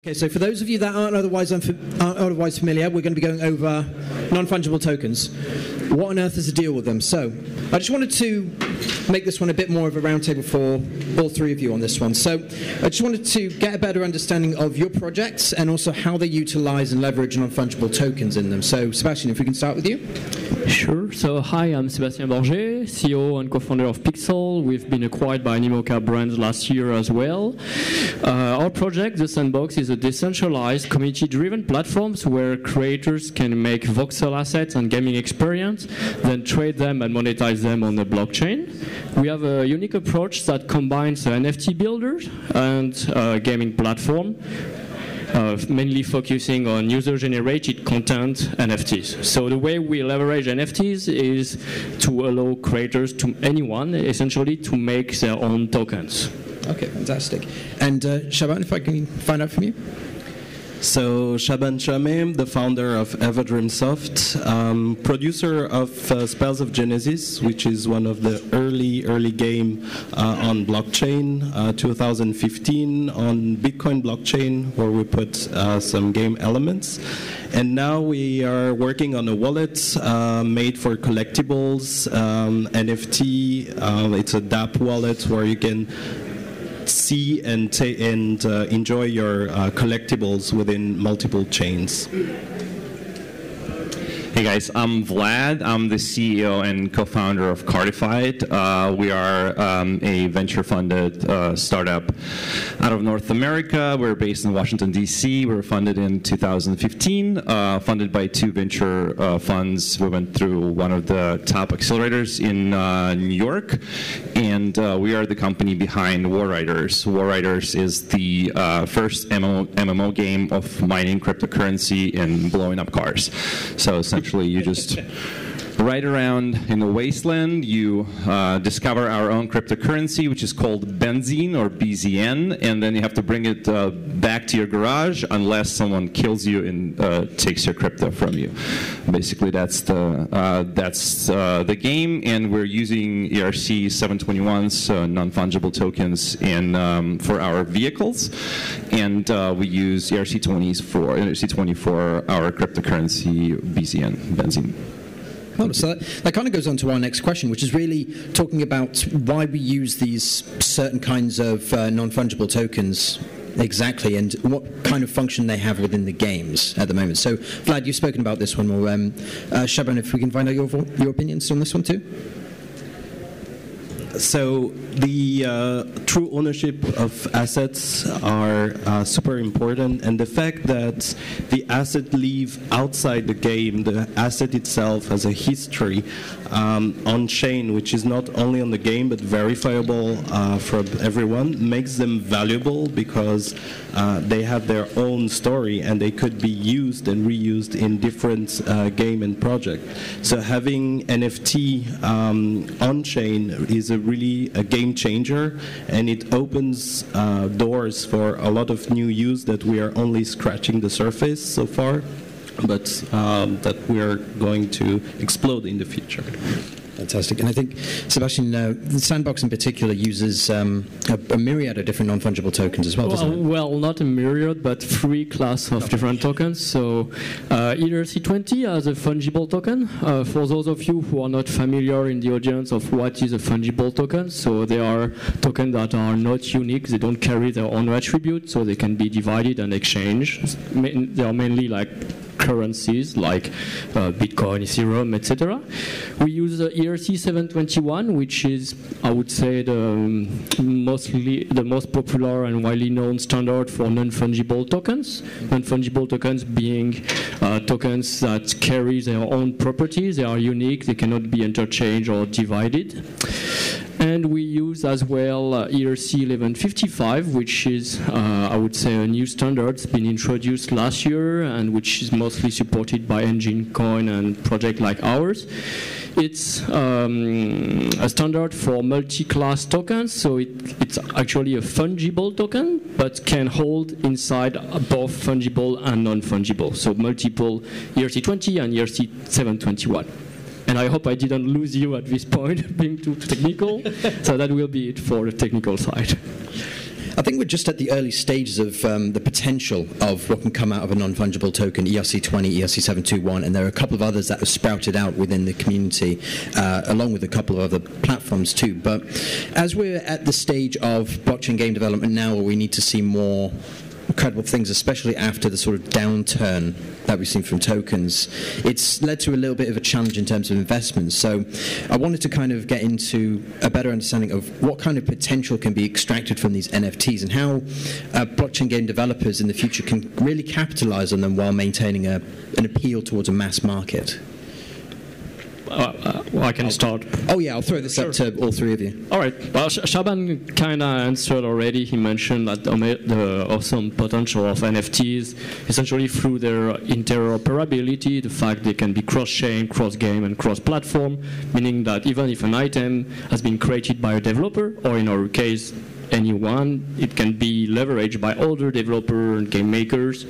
Okay, so for those of you that aren't otherwise familiar, we're going to be going over non-fungible tokens. What on earth is the deal with them? So I just wanted to make this one a bit more of a roundtable for all three of you on this one. So I just wanted to get a better understanding of your projects and also how they utilize and leverage non-fungible tokens in them. So Sebastian, if we can start with you. Sure. So hi, I'm Sebastian Borget, CEO and co-founder of Pixel. We've been acquired by Animoca Brands last year as well. Our project, The Sandbox, is a decentralized, community-driven platforms where creators can make voxel assets and gaming experience, then trade them and monetize them on the blockchain. We have a unique approach that combines NFT builders and gaming platform, mainly focusing on user-generated content NFTs. So the way we leverage NFTs is to allow creators, to anyone, essentially, to make their own tokens. Okay, fantastic. And Shaban, if I can find out from you. So Shaban Shamim, the founder of Everdreamsoft, producer of Spells of Genesis, which is one of the early game on blockchain, 2015 on Bitcoin blockchain, where we put some game elements. And now we are working on a wallet made for collectibles, NFT. It's a DApp wallet where you can see and enjoy your collectibles within multiple chains. Hey guys, I'm Vlad. I'm the CEO and co-founder of Cardified. We are a venture-funded startup out of North America. We're based in Washington, D.C. We were funded in 2015, funded by two venture funds. We went through one of the top accelerators in New York, and we are the company behind War Riders. War Riders is the first MMO game of mining cryptocurrency and blowing up cars. So essentially, you just ride around in the wasteland, you discover our own cryptocurrency, which is called Benzene or BZN, and then you have to bring it back to your garage unless someone kills you and takes your crypto from you. Basically, that's the game, and we're using ERC 721's non-fungible tokens for our vehicles, and we use ERC20 for our cryptocurrency BZN, Benzene. Oh, so that kind of goes on to our next question, which is really talking about why we use these certain kinds of non-fungible tokens exactly, and what kind of function they have within the games at the moment. So, Vlad, you've spoken about this one more. Shaban, if we can find out your opinions on this one too. So the true ownership of assets are super important, and the fact that the asset leave outside the game, the asset itself has a history on-chain, which is not only on the game but verifiable for everyone, makes them valuable because they have their own story and they could be used and reused in different game and project. So having NFT on-chain is really a game changer, and it opens doors for a lot of new use that we are only scratching the surface so far, but that we are going to explode in the future. Fantastic. And I think, Sebastian, the Sandbox in particular uses a myriad of different non-fungible tokens as well, doesn't it? Well, not a myriad, but three classes of different tokens. So ERC20 as a fungible token. For those of you who are not familiar in the audience of what is a fungible token, so they are tokens that are not unique. They don't carry their own attributes, so they can be divided and exchanged. They are mainly like currencies like Bitcoin, Ethereum, etc. We use ERC 721, which is, I would say, the most popular and widely known standard for non-fungible tokens. Non-fungible tokens being tokens that carry their own properties. They are unique. They cannot be interchanged or divided. And we use as well ERC 1155, which is, I would say, a new standard. It's been introduced last year and which is mostly supported by Engine Coin and projects like ours. It's a standard for multi-class tokens, so it's actually a fungible token, but can hold inside both fungible and non-fungible, so multiple ERC20 and ERC 721. And I hope I didn't lose you at this point, being too technical. So that will be it for the technical side. I think we're just at the early stages of the potential of what can come out of a non-fungible token, ERC20, ERC721, and there are a couple of others that have sprouted out within the community, along with a couple of other platforms too. But as we're at the stage of blockchain game development now, where we need to see more incredible things, especially after the sort of downturn that we've seen from tokens, it's led to a little bit of a challenge in terms of investments. So I wanted to kind of get into a better understanding of what kind of potential can be extracted from these NFTs and how blockchain game developers in the future can really capitalize on them while maintaining an appeal towards a mass market. Well, I can start. Oh yeah, I'll throw this up to all three of you. All right. Well, Shaban kind of answered already. He mentioned that the awesome potential of NFTs, essentially through their interoperability, the fact they can be cross-chain, cross-game, and cross-platform, meaning that even if an item has been created by a developer, or in our case, anyone, it can be leveraged by other developers and game makers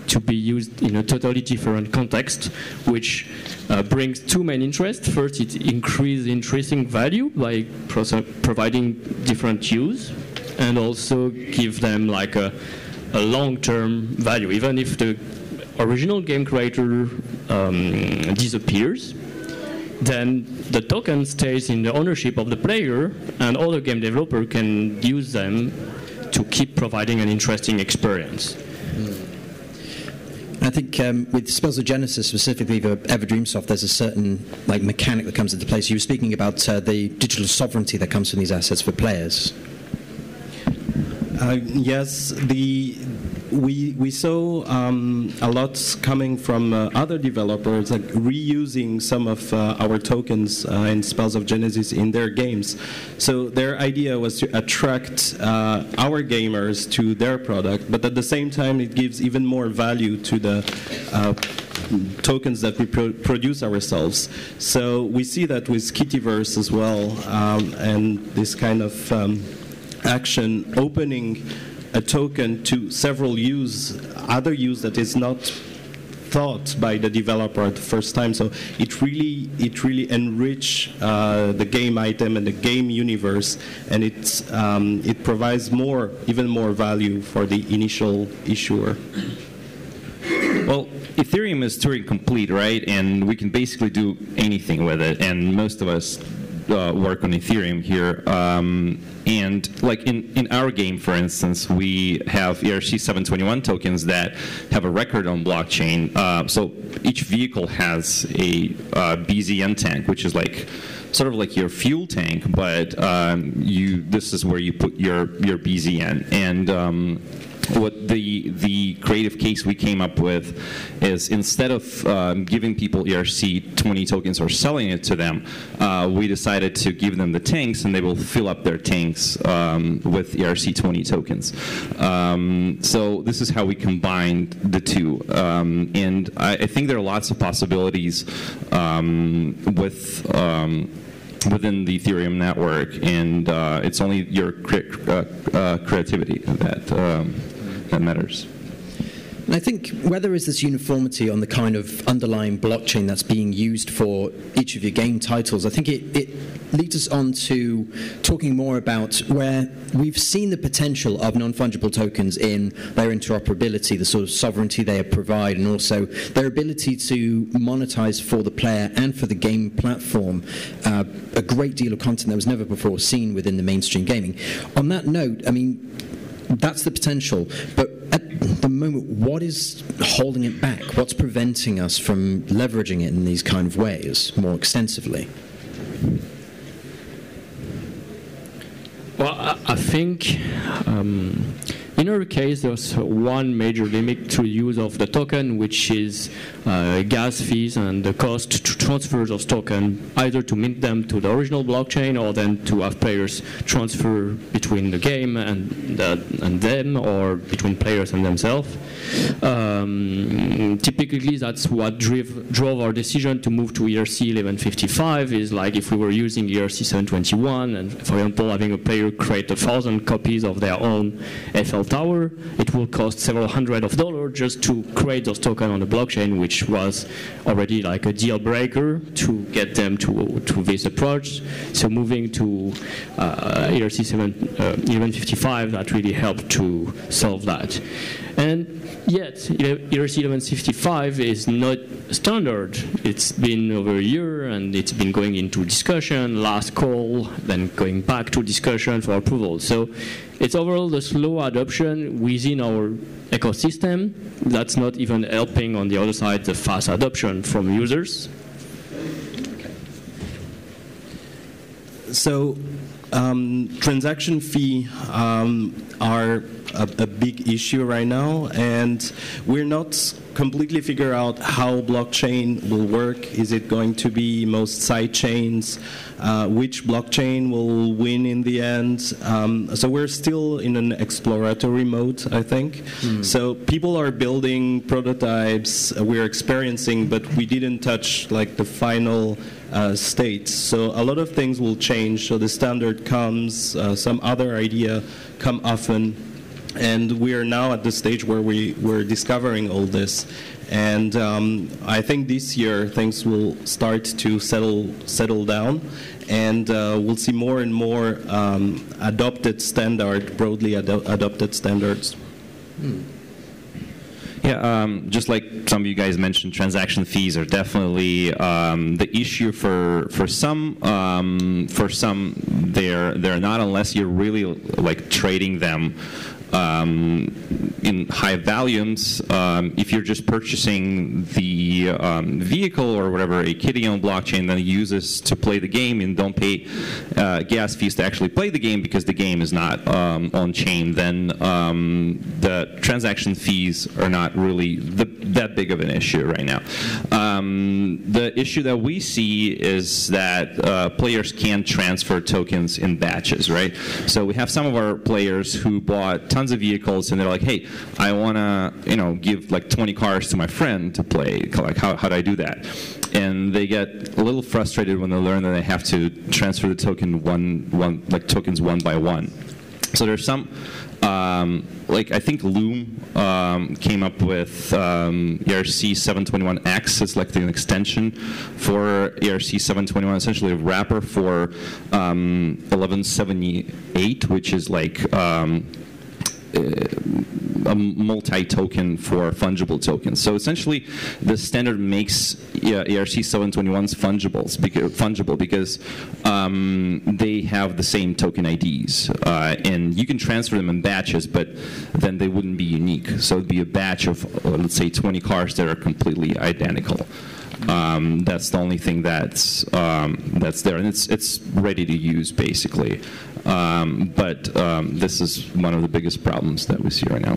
to be used in a totally different context, which brings two main interests. First, it increases intrinsic value by providing different use, and also give them like a long-term value. Even if the original game creator disappears, then the token stays in the ownership of the player, and other game developer can use them to keep providing an interesting experience. I think with Spells of Genesis, specifically for Everdreamsoft, there's a certain mechanic that comes into place. You were speaking about the digital sovereignty that comes from these assets for players. Yes, we saw a lot coming from other developers, like reusing some of our tokens in Spells of Genesis in their games. So their idea was to attract our gamers to their product, but at the same time it gives even more value to the tokens that we produce ourselves. So we see that with Kittyverse as well, and this kind of action opening a token to several other use that is not thought by the developer at the first time. So it really enrich the game item and the game universe, and it provides even more value for the initial issuer. Well, Ethereum is Turing complete, right? And we can basically do anything with it, and most of us work on Ethereum here. And like in our game, for instance, we have ERC721 tokens that have a record on blockchain. So each vehicle has a BZN tank, which is sort of like your fuel tank, but this is where you put your BZN. And what the creative case we came up with is, instead of giving people ERC20 tokens or selling it to them, we decided to give them the tanks, and they will fill up their tanks with ERC20 tokens. So this is how we combined the two. And I think there are lots of possibilities within the Ethereum network, and it's only your creativity that matters. And I think where there is this uniformity on the kind of underlying blockchain that's being used for each of your game titles, I think it leads us on to talking more about where we've seen the potential of non-fungible tokens in their interoperability, the sort of sovereignty they provide, and also their ability to monetize for the player and for the game platform a great deal of content that was never before seen within the mainstream gaming. On that note, I mean, that's the potential, but at the moment, what is holding it back? What's preventing us from leveraging it in these kind of ways more extensively? Well, I think in our case, there's one major limit to use of the token, which is gas fees and the cost to transfer those tokens, either to mint them to the original blockchain or then to have players transfer between the game and them, or between players and themselves. Typically, that's what drove our decision to move to ERC 1155, is like if we were using ERC 721 and, for example, having a player create 1,000 copies of their own FL tower, it will cost several hundred of dollars just to create those tokens on the blockchain, which was already like a deal breaker to get them to this approach. So moving to ERC 1155, that really helped to solve that. And yet, ERC 1155 is not standard. It's been over a year, and it's been going into discussion, last call, then going back to discussion for approval. So it's overall the slow adoption within our ecosystem that's not even helping on the other side the fast adoption from users. So transaction fee are a big issue right now, and we're not completely figure out how blockchain will work. Is it going to be most side chains? Which blockchain will win in the end? So we're still in an exploratory mode, I think. So people are building prototypes, we're experiencing, but we didn't touch like the final state. So a lot of things will change. So the standard comes, some other idea come often, and we are now at the stage where we're discovering all this. And I think this year things will start to settle down, and we'll see more and more adopted standard, broadly adopted standards. Yeah, just like some of you guys mentioned, transaction fees are definitely the issue for some. For some, they're not unless you're really like trading them in high volumes. If you're just purchasing the vehicle or whatever a kitty on blockchain that uses to play the game and don't pay gas fees to actually play the game because the game is not on chain, then the transaction fees are not really that big of an issue right now. The issue that we see is that players can transfer tokens in batches, right? So we have some of our players who bought tons of vehicles, and they're like, hey, I want to, give like 20 cars to my friend to play. Like, how do I do that? And they get a little frustrated when they learn that they have to transfer the token tokens one by one. So there's some, like I think Loom came up with ERC 721X. It's like an extension for ERC 721, essentially a wrapper for 1178, which is like a multi-token for fungible tokens. So essentially, the standard makes ERC 721s fungible because they have the same token IDs, and you can transfer them in batches, but then they wouldn't be unique. So it'd be a batch of, let's say, 20 cars that are completely identical. That's the only thing that's there, and it's ready to use basically. But this is one of the biggest problems that we see right now.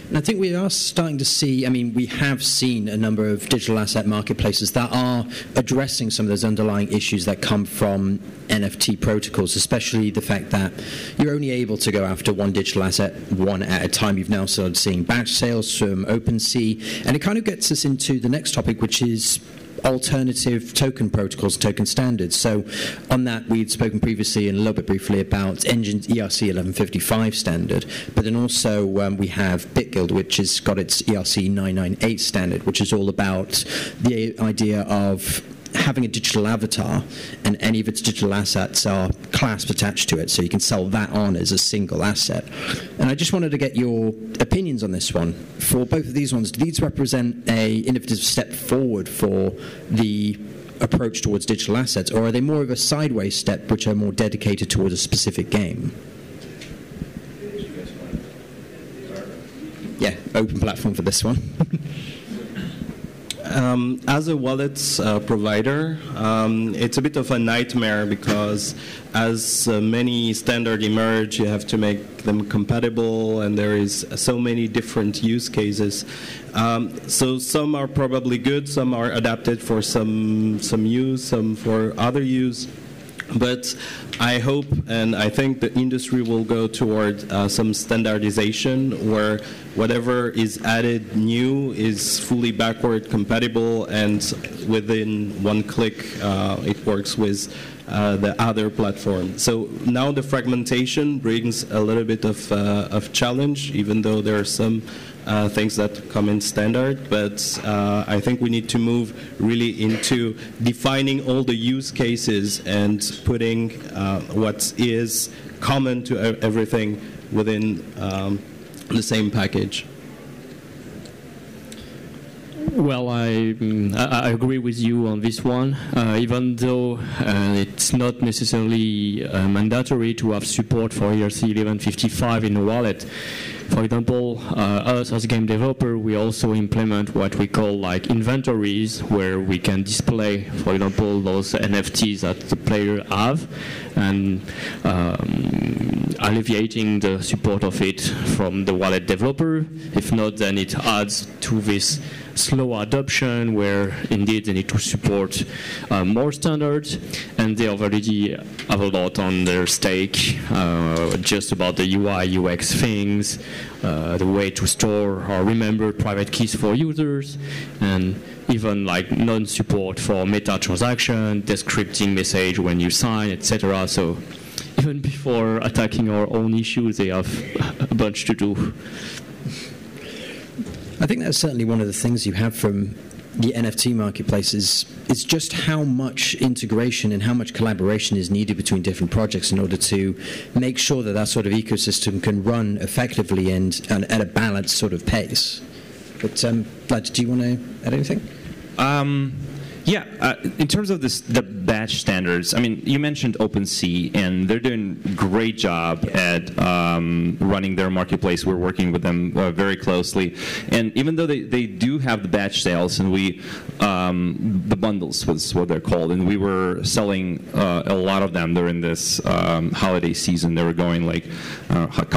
And I think we are starting to see, we have seen a number of digital asset marketplaces that are addressing some of those underlying issues that come from NFT protocols, especially the fact that you're only able to go after one digital asset one at a time. You've now started seeing batch sales from OpenSea, and it kind of gets us into the next topic, which is alternative token protocols, token standards. So on that, we'd spoken previously and a little bit briefly about Engine's ERC 1155 standard, but then also we have BitGuild, which has got its ERC 998 standard, which is all about the idea of having a digital avatar and any of its digital assets are clasped attached to it, so you can sell that on as a single asset. And I just wanted to get your opinions on this one. For both of these ones, do these represent a innovative step forward for the approach towards digital assets, or are they more of a sideways step which are more dedicated towards a specific game? Yeah, open platform for this one. As a wallet provider, it's a bit of a nightmare because as many standards emerge, you have to make them compatible, and there is so many different use cases. So some are probably good, some are adapted for some use, some for other use. But I hope and I think the industry will go toward some standardization where whatever is added new is fully backward compatible, and within one click it works with the other platform. So now the fragmentation brings a little bit of challenge, even though there are some things that come in standard, but I think we need to move really into defining all the use cases and putting what is common to everything within the same package. Well, I agree with you on this one, even though it's not necessarily mandatory to have support for ERC 1155 in a wallet. For example, us as game developer, we also implement what we call like inventories, where we can display, for example, those NFTs that the player have, and alleviating the support of it from the wallet developer. If not, then it adds to this slow adoption where indeed they need to support more standards, and they already have a lot on their stake just about the UI, UX things, the way to store or remember private keys for users, and even like non-support for meta transaction, descripting message when you sign, etc. So even before attacking our own issues, they have a bunch to do. I think that's certainly one of the things you have from the NFT marketplace is just how much integration and how much collaboration is needed between different projects in order to make sure that that sort of ecosystem can run effectively and at a balanced sort of pace. But Vlad, do you want to add anything? Yeah, in terms of the batch standards, I mean, you mentioned OpenSea, and they're doing a great job at running their marketplace. We're working with them very closely. And even though they do have the batch sales, and the bundles was what they're called, and we were selling a lot of them during this holiday season. They were going like hot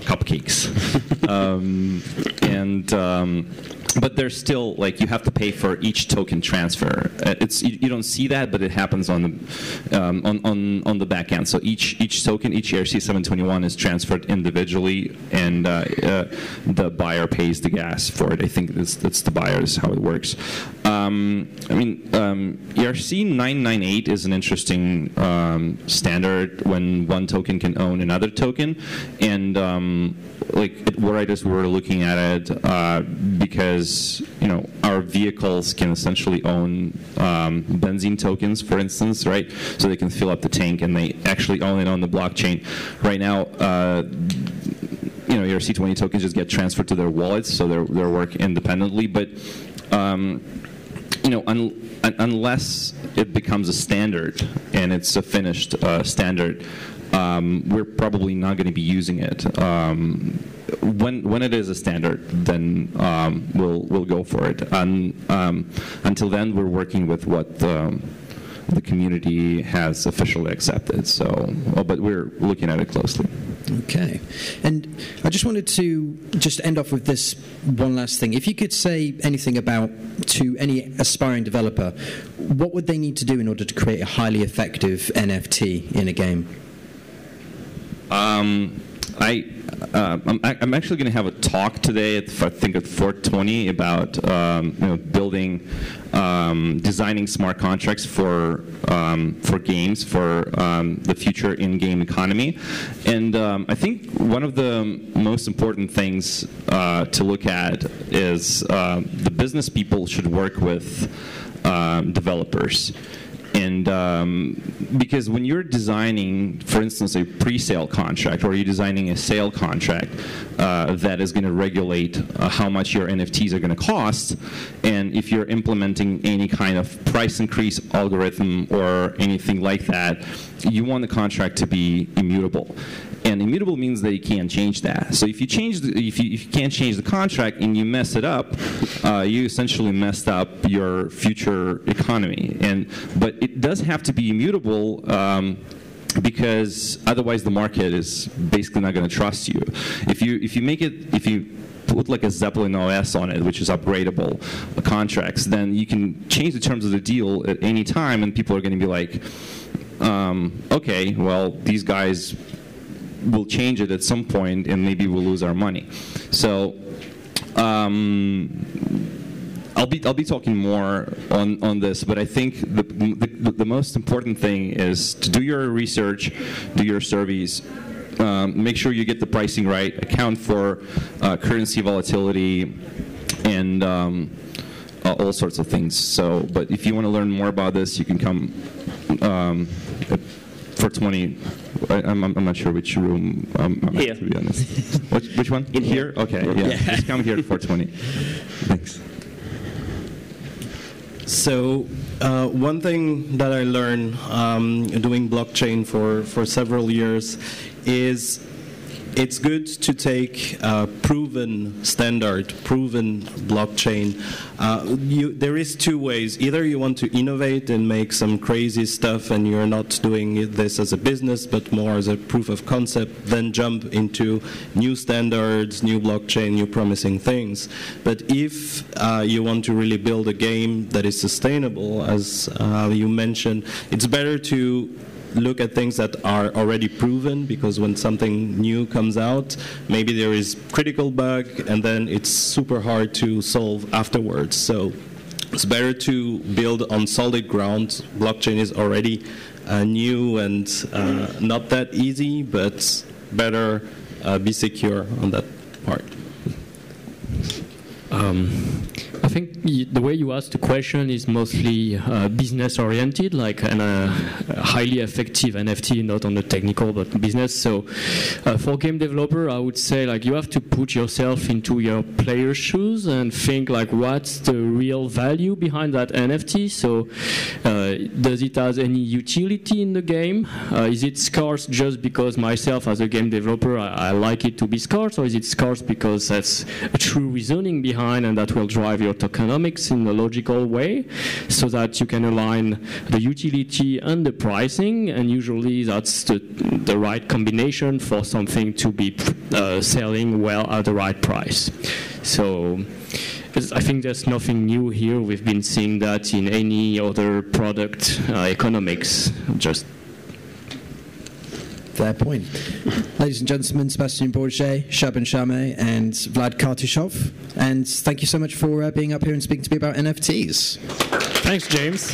cupcakes. But they're still, like, you have to pay for each token transfer. You don't see that, but it happens on the back end. So each token, each ERC 721 is transferred individually, and the buyer pays the gas for it. I think that's the buyer's how it works. ERC 998 is an interesting standard when one token can own another token, and like at Warriders, we were looking at it because our vehicles can essentially own benzene tokens, for instance, right? So they can fill up the tank, and they actually own it on the blockchain. Right now, ERC 20 tokens just get transferred to their wallets, so they work independently. But unless it becomes a standard and it's a finished standard, we're probably not going to be using it. When it is a standard, then we'll go for it. And until then, we're working with what the community has officially accepted. But we're looking at it closely. Okay. And I just wanted to end off with this one last thing. If you could say anything to any aspiring developer, what would they need to do in order to create a highly effective NFT in a game? I'm actually going to have a talk today at 4:20 about building, designing smart contracts for games for the future in-game economy, and I think one of the most important things to look at is the business people should work with developers. And because when you're designing, for instance, a pre-sale contract, or you're designing a sale contract that is going to regulate how much your NFTs are going to cost, and if you're implementing any kind of price increase algorithm or anything like that, you want the contract to be immutable. And immutable means that you can't change that. So if you if you can't change the contract and you mess it up, you essentially messed up your future economy. But it does have to be immutable because otherwise the market is basically not going to trust you. If you put like a Zeppelin OS on it, which is upgradable contracts, then you can change the terms of the deal at any time, and people are going to be like, okay, well, these guys will change it at some point, and maybe we'll lose our money. So I'll be talking more on this, but I think the most important thing is to do your research, do your surveys, make sure you get the pricing right, account for currency volatility, and all sorts of things. So, but if you want to learn more about this, you can come for 20. I'm not sure which room I'm here. at, to be honest. Which one? In here? Okay, yeah. Just come here at 4:20. Thanks. So one thing that I learned doing blockchain for several years is it's good to take proven standard, proven blockchain. There is two ways. Either you want to innovate and make some crazy stuff and you're not doing this as a business but more as a proof of concept, then jump into new standards, new blockchain, new promising things. But if you want to really build a game that is sustainable, as you mentioned, it's better to look at things that are already proven, because when something new comes out, maybe there is critical bug and then it's super hard to solve afterwards. So it's better to build on solid ground. Blockchain is already new and not that easy, but better be secure on that part. I think the way you asked the question is mostly business-oriented, like a highly effective NFT, not on the technical but business. So for game developer, I would say like you have to put yourself into your player's shoes and think like what's the real value behind that NFT. So does it have any utility in the game? Is it scarce just because myself as a game developer I like it to be scarce, or is it scarce because that's a true reasoning behind and that will drive your tokenomics in a logical way, so that you can align the utility and the pricing, and usually that's the right combination for something to be selling well at the right price. So I think there's nothing new here. We've been seeing that in any other product economics. Just fair point. Ladies and gentlemen, Sebastian Bourget, Shaban Shameh, and Vlad Kartyshov. And thank you so much for being up here and speaking to me about NFTs. thanks, James.